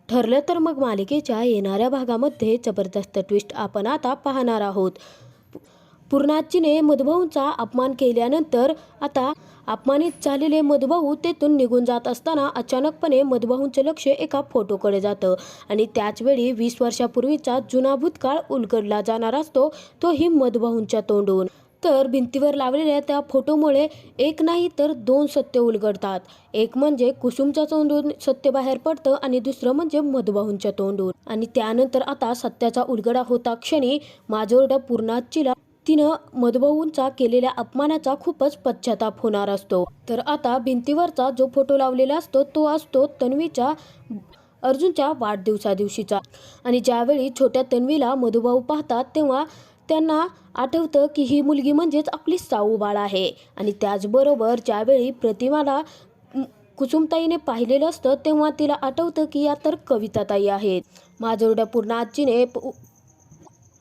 ठरलं तर मग मालिकेच्या येणाऱ्या भागामध्ये जबरदस्त ट्विस्ट आपण आता पाहणार आहोत. पूर्णाजीने मधुभाऊंचा अपमान केल्यानंतर आता अपमानित झालेले मधुभाऊ तेथून निघून जात असताना अचानकपणे मधुभाऊंचे लक्ष एका फोटोकडे जातं आणि त्याचवेळी 20 वर्षापूर्वीचा जुना भूतकाळ उलगडला जाणार असतो, तोही मधुभाऊंच्या तोंडून. तर भिंतीवर लावलेल्या त्या फोटोमुळे एक नाही तर दोन सत्य उलगडतात. एक म्हणजे कुसुमच्या तोंडून सत्य बाहेर पडतं आणि दुसरं म्हणजे मधुभाऊंच्या तोंडून. आणि त्यानंतर आता सत्याचा उलगडा होता क्षणी माजोरड्या पूर्णाजीला तिनं मधुभाऊंचा केलेल्या अपमानाचा खूपच पश्चाताप होणार असतो. तर आता भिंतीवरचा जो फोटो लावलेला असतो तो असतो तन्वीच्या अर्जुनच्या वाढदिवसादिवशीचा. आणि ज्यावेळी छोट्या तन्वीला मधुभाऊ पाहतात तेव्हा त्यांना आठवतं की ही मुलगी म्हणजेच आपली साऊबाळ आहे. आणि त्याचबरोबर ज्यावेळी प्रतिमाला कुसुमताईने पाहिलेलं असतं तेव्हा तिला आठवतं की या तर कविताताई आहेत. माजोरड्या पूर्णाजीने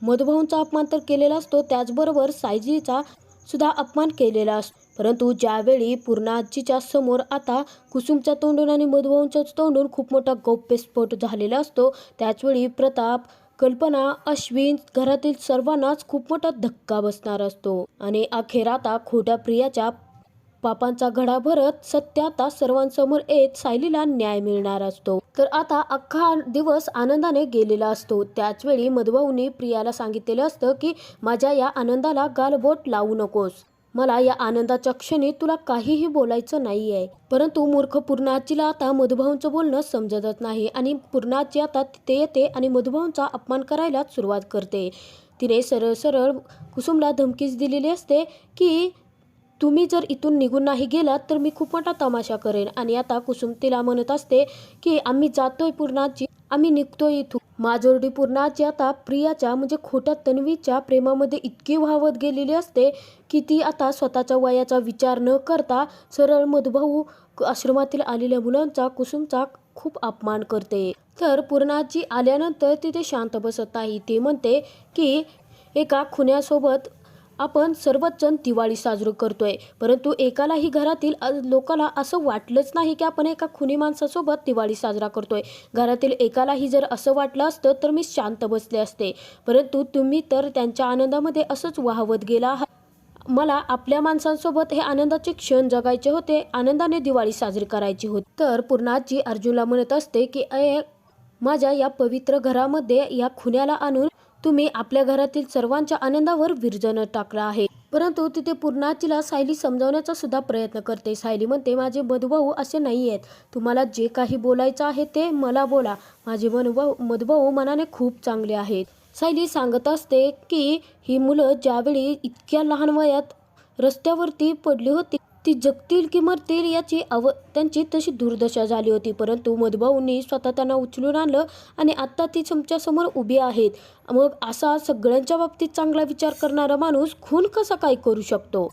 मधुभाऊंचा अपमान तर केलेला असतो, त्याचबरोबर सायलीचा सुद्धा अपमान केलेला असतो. परंतु ज्यावेळी पूर्णाजीच्या समोर आता कुसुमच्या तोंडून आणि मधुभाऊंच्या तोंडून खूप मोठा गौप्यस्फोट झालेला असतो, त्याचवेळी प्रताप, कल्पना, अश्विन घरातील सर्वांनाच खूप मोठा धक्का बसणार असतो. आणि अखेर आता खोट्या प्रियाच्या पापांचा घडा भरत सत्य आता सर्वांसमोर येत सायलीला न्याय मिळणार असतो. तर आता अख्खा दिवस आनंदाने गेलेला असतो. त्याचवेळी मधुभाऊंनी प्रियाला सांगितलेलं असतं की माझ्या या आनंदाला गालबोट लावू नकोस. मला या आनंदाच्या क्षणी तुला काहीही बोलायचं नाही आहे. परंतु मूर्ख पूर्णाजीला आता मधुभाऊंचं बोलणं समजतच नाही आणि पूर्णाजी आता तिथे येते आणि मधुभाऊंचा अपमान करायला सुरुवात करते. तिने सरळ सरळ कुसुमला धमकीच दिलेली असते की तुम्ही जर इथून निघून नाही गेलात तर मी खूप मोठा तमाशा करेन. आणि आता कुसुम तिला म्हणत असते की आम्ही जातोय पूर्णाजी, आम्ही निघतोय इथून. माजोरडी पूर्णाजी आता प्रियाच्या म्हणजे खोट्या तन्वीच्या प्रेमामध्ये इतकी वाहवत गेलेली असते की ती आता स्वतःच्या वयाचा विचार न करता सरळ मधुभाऊ आश्रमातील आलेल्या मुलांचा कुसुमचा खूप अपमान करते. तर पूर्णाजी आल्यानंतर तिथे शांत बसत नाही. ती म्हणते की एका खुन्यासोबत आपण सर्वच जण दिवाळी साजरी करतोय, परंतु एकालाही घरातील लोकाला असं वाटलंच नाही की आपण एका खुनी माणसासोबत दिवाळी साजरा करतोय. घरातील एकालाही जर असं वाटलं असतं तर मी शांत बसले असते, परंतु तुम्ही तर त्यांच्या आनंदामध्ये असंच वाहवत गेला आहात. मला आपल्या माणसांसोबत हे आनंदाचे क्षण जगायचे होते, आनंदाने दिवाळी साजरी करायची होती. तर पूर्णाजी अर्जुनला म्हणत असते की माझ्या या पवित्र घरामध्ये या खुन्याला आणून तुम्ही आपल्या घरातील सर्वांच्या आनंदावर विरजण टाकलं आहे. परंतु तिथे पूर्णाजीला सायली समजावण्याचा सुद्धा प्रयत्न करते. सायली म्हणते माझे मधुभाऊ असे नाही आहेत, तुम्हाला जे काही बोलायचं आहे ते मला बोला, माझे मधुभाऊ मनाने खूप चांगले आहेत. सायली सांगत असते की ही मुलं ज्यावेळी इतक्या लहान वयात रस्त्यावरती पडली होती ती जगतील की मरतील याची त्यांची तशी दुर्दशा झाली होती, परंतु मधुभाऊंनी स्वतः त्यांना उचलून आणलं आणि आत्ता ती तुमच्यासमोर उभी आहेत. मग असा सगळ्यांच्या बाबतीत चांगला विचार करणारा माणूस खून कसा काय करू शकतो.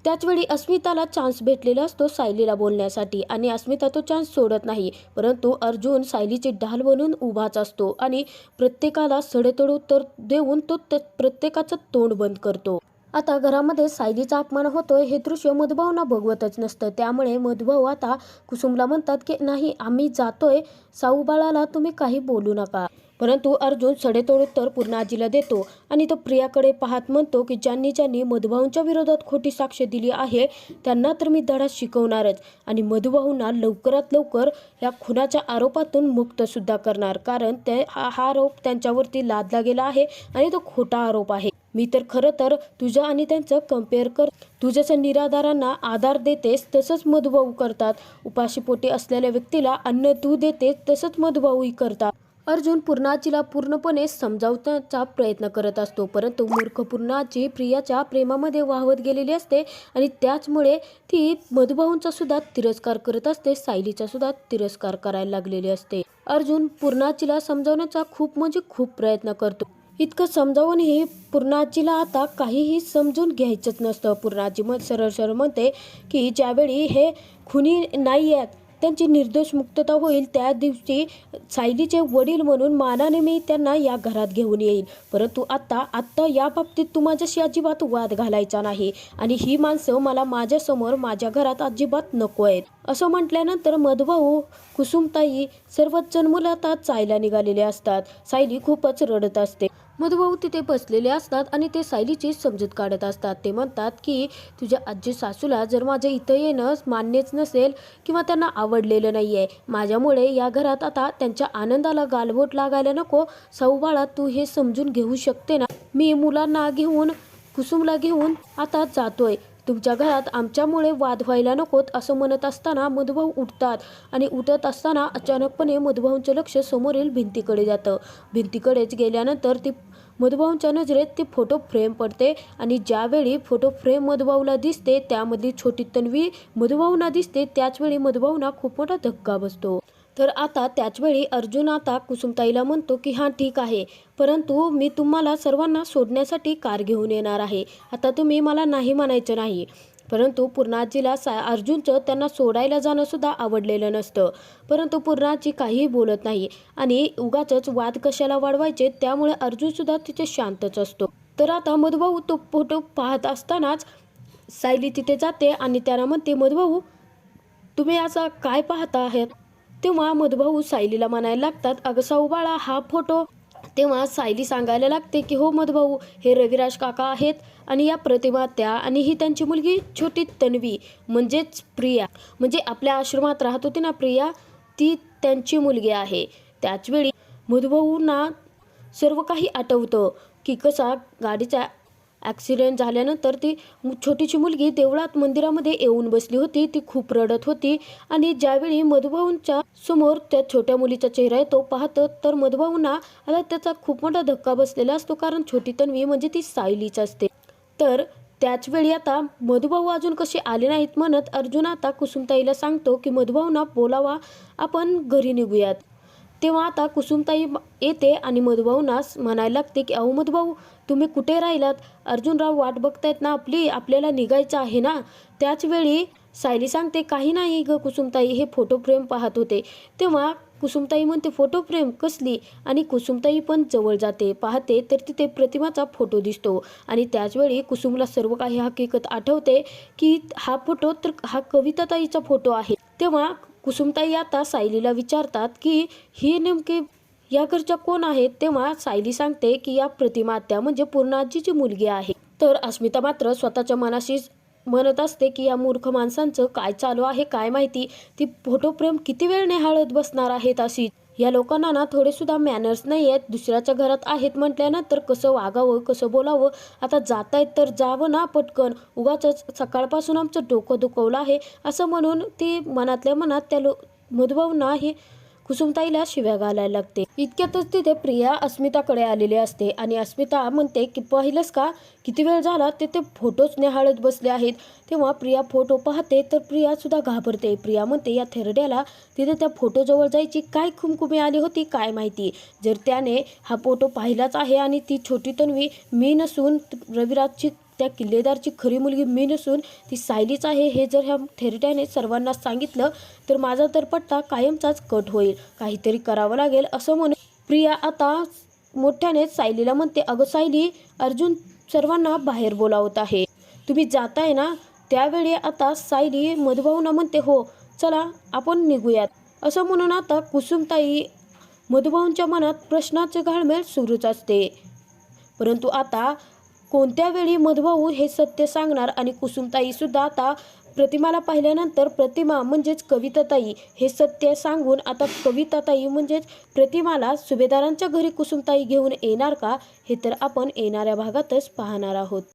त्याचवेळी अस्मिताला चान्स भेटलेला असतो सायलीला बोलण्यासाठी आणि अस्मिता तो चान्स सोडत नाही, परंतु अर्जुन सायलीचे ढाल बनून उभाच असतो आणि प्रत्येकाला सडेतोड उत्तर देऊन तो प्रत्येकाचं तोंड बंद करतो. आता घरामध्ये सायलीचा अपमान होतोय हे दृश्य मधुभाऊंना बघवतच नसतं, त्यामुळे मधुभाऊ आता कुसुमला म्हणतात की नाही आम्ही जातोय, साऊबाळाला तुम्ही काही बोलू नका. परंतु अर्जुन सडेतोड उत्तर पूर्णाजीला देतो आणि तो प्रियाकडे पाहत म्हणतो की ज्यांनी ज्यांनी मधुभाऊंच्या विरोधात खोटी साक्ष दिली आहे त्यांना तर मी धडा शिकवणारच आणि मधुभाऊंना लवकरात लवकर या खुनाच्या आरोपातून मुक्त सुद्धा करणार, कारण हा आरोप त्यांच्यावरती लादला गेला आहे आणि तो खोटा आरोप आहे. मी तर खरं तर तुझं आणि त्यांचं कम्पेअर कर, तू जसं निराधारांना आधार देतेस तसंच मधुभाऊ करतात, उपाशीपोटी असलेल्या व्यक्तीला अन्न तू देतेस तसंच मधुभाऊही करतात. अर्जुन पूर्णाजीला पूर्णपणे समजावण्याचा प्रयत्न करत असतो, परंतु मूर्ख पूर्णाजी प्रियाच्या प्रेमामध्ये वाहवत गेलेली असते आणि त्याचमुळे ती मधुभाऊंचा सुद्धा तिरस्कार करत असते, सायलीचा सुद्धा तिरस्कार करायला लागलेली असते. अर्जुन पूर्णाजीला समजावण्याचा खूप म्हणजे खूप प्रयत्न करतो. इतकं समजावूनही पूर्णाजीला आता काहीही समजून घ्यायचंच नसतं. पूर्णाजी सरळ सरळ म्हणते की ज्यावेळी हे खुनी नाही आहेत त्यांची निर्दोष मुक्तता होईल त्या दिवशी सायलीचे वडील म्हणून मानाने मी त्यांना या घरात घेऊन येईल. परंतु आत्ता या बाबतीत तू माझ्याशी अजिबात वाद घालायचा नाही आणि ही माणसं मला माझ्यासमोर माझ्या घरात अजिबात नको आहेत. असं म्हटल्यानंतर मधुभाऊ, कुसुमताई सर्वच जण मुलात चायला निघालेले असतात. सायली खूपच रडत असते. मधुभाऊ तिथे बसलेले असतात आणि ते सायलीची समजूत काढत असतात. ते म्हणतात की तुझ्या आजी सासूला जर माझं इथं येणं मान्यच नसेल किंवा त्यांना आवडलेलं नाही आहे, माझ्यामुळे या घरात आता त्यांच्या आनंदाला गालबोट लागायला नको. साऊ बाळा, तू हे समजून घेऊ शकते ना? मी मुलांना घेऊन, कुसुमला घेऊन आता जातोय. तुमच्या घरात आमच्यामुळे वाद व्हायला नकोत. असं म्हणत असताना मधुभाऊ उठतात आणि उठत असताना अचानकपणे मधुभाऊंचं लक्ष समोरील भिंतीकडे जातं. भिंतीकडेच गेल्यानंतर ती मधुभाऊंच्या नजरेत ती फोटो फ्रेम पडते आणि ज्यावेळी फोटो फ्रेम मधुभाऊला दिसते त्यामधली छोटी तन्वी मधुभाऊंना दिसते, त्याचवेळी मधुभाऊंना खूप मोठा धक्का बसतो. तर आता त्याचवेळी अर्जुन आता कुसुमताईला म्हणतो की हां ठीक आहे, परंतु मी तुम्हाला सर्वांना सोडण्यासाठी कार घेऊन येणार आहे. आता तुम्ही मला नाही म्हणायचं नाही. परंतु पूर्णाजीला अर्जुनचं त्यांना सोडायला जाणं सुद्धा आवडलेलं नसतं. परंतु पूर्णाजी काहीही बोलत नाही आणि उगाचच वाद कशाला वाढवायचे, त्यामुळे अर्जुनसुद्धा तिथे शांतच असतो. तर आता मधुभाऊ तो फोटो पाहत असतानाच सायली तिथे जाते आणि त्यांना म्हणते, मधुभाऊ तुम्ही असं काय पाहता आहात? तेव्हा मधुभाऊ सायलीला म्हणायला लागतात, अगं साऊ बाळा, हा फोटो. तेव्हा सायली सांगायला लागते की हो मधुभाऊ, हे रविराज काका आहेत आणि या प्रतिमा त्या, आणि ही त्यांची मुलगी छोटी तन्वी म्हणजेच प्रिया, म्हणजे आपल्या आश्रमात राहत होती ना प्रिया, ती त्यांची मुलगी आहे. त्याचवेळी मधुभाऊंना सर्व काही आठवतं की कसा गाडीचा ॲक्सिडेंट झाल्यानंतर ती छोटीशी मुलगी देवळात मंदिरामध्ये येऊन बसली होती. ती खूप रडत होती आणि ज्यावेळी मधुभाऊंच्या समोर त्या छोट्या मुलीचा चेहरा येतो पाहतं, तर मधुभाऊंना आता त्याचा खूप मोठा धक्का बसलेला असतो, कारण छोटी तन्वी म्हणजे ती सायलीच असते. तर त्याचवेळी आता मधुभाऊ अजून कसे आले नाहीत म्हणत अर्जुन आता कुसुमताईला सांगतो की मधुभाऊंना बोलावा, आपण घरी निघूयात. तेव्हा आता कुसुमताई येते आणि मधुभाऊंना म्हणायला लागते की अहो मधुभाऊ, तुम्ही कुठे राहिलात? अर्जुनराव वाट बघतायत ना आपली, आपल्याला निघायचं आहे ना. त्याचवेळी सायली सांगते, काही नाही ग कुसुमताई, हे फोटो फ्रेम पाहत होते. तेव्हा कुसुमताई म्हणते, फोटो फ्रेम कसली? आणि कुसुमताई पण जवळ जाते, पाहते तर तिथे प्रतिमाचा फोटो दिसतो आणि त्याचवेळी कुसुमला सर्व काही हकीकत आठवते की हा फोटो तर हा कविताताईचा फोटो आहे. तेव्हा कुसुमताई आता सायलीला विचारतात की ही नेमकी या घरच्या कोण आहेत? तेव्हा सायली सांगते की या प्रतिमा आत्या म्हणजे पूर्णाजीची मुलगी आहे. तर अस्मिता मात्र स्वतःच्या मनाशी म्हणत असते की या मूर्ख माणसांचं काय चालू आहे काय माहिती, ती फोटो फ्रेम किती वेळ निहाळत बसणार आहेत अशी. या लोकांना ना थोडेसुद्धा मॅनर्स नाही आहेत. दुसऱ्याच्या घरात आहेत म्हटल्यानंतर कसं वागावं, कसं बोलावं. आता जात आहेत तर जावं ना पटकन, उगाचच सकाळपासून आमचं डोकं दुखवलं आहे असं म्हणून ती मनातल्या मनात त्या मधुभाऊंना हे कुसुमताईला शिव्या घालायला लागते. इतक्यातच तिथे प्रिया अस्मिताकडे आलेली असते आणि अस्मिता म्हणते की पाहिलंस का, किती वेळ झाला ते फोटोच निहाळत बसले आहेत. तेव्हा प्रिया फोटो पाहते तर प्रिया सुद्धा घाबरते. प्रिया म्हणते, या थेरड्याला तिथे त्या फोटोजवळ जायची काय खुमखुमी आली होती काय माहिती. जर त्याने हा फोटो पाहिलाच आहे आणि ती छोटी तन्वी मी नसून रविराजची त्या किल्लेदारची खरी मुलगी मी नसून ती सायलीच आहे हे जर ह्या थेरड्याने सर्वांना सांगितलं तर माझा तर पट्टा कायमचाच कट होईल. काहीतरी करावं लागेल असं म्हणून प्रिया आता मोठ्याने सायलीला म्हणते, अगं सायली, अर्जुन सर्वांना बाहेर बोलावत आहे, तुम्ही जाताय ना. त्यावेळी आता सायली मधुभाऊंना म्हणते, हो चला आपण निघूयात. असं म्हणून आता कुसुमताई मधुभाऊंच्या मनात प्रश्नाचे घालमेल सुरूच असते. परंतु आता कोणत्या वेळी मधुभाऊ हे सत्य सांगणार आणि कुसुमताई सुद्धा आता प्रतिमाला पाहिल्यानंतर प्रतिमा म्हणजेच कविताताई हे सत्य सांगून आता कविताताई म्हणजेच प्रतिमाला सुभेदारांच्या घरी कुसुमताई घेऊन येणार का, हे तर आपण येणाऱ्या भागातच पाहणार आहोत.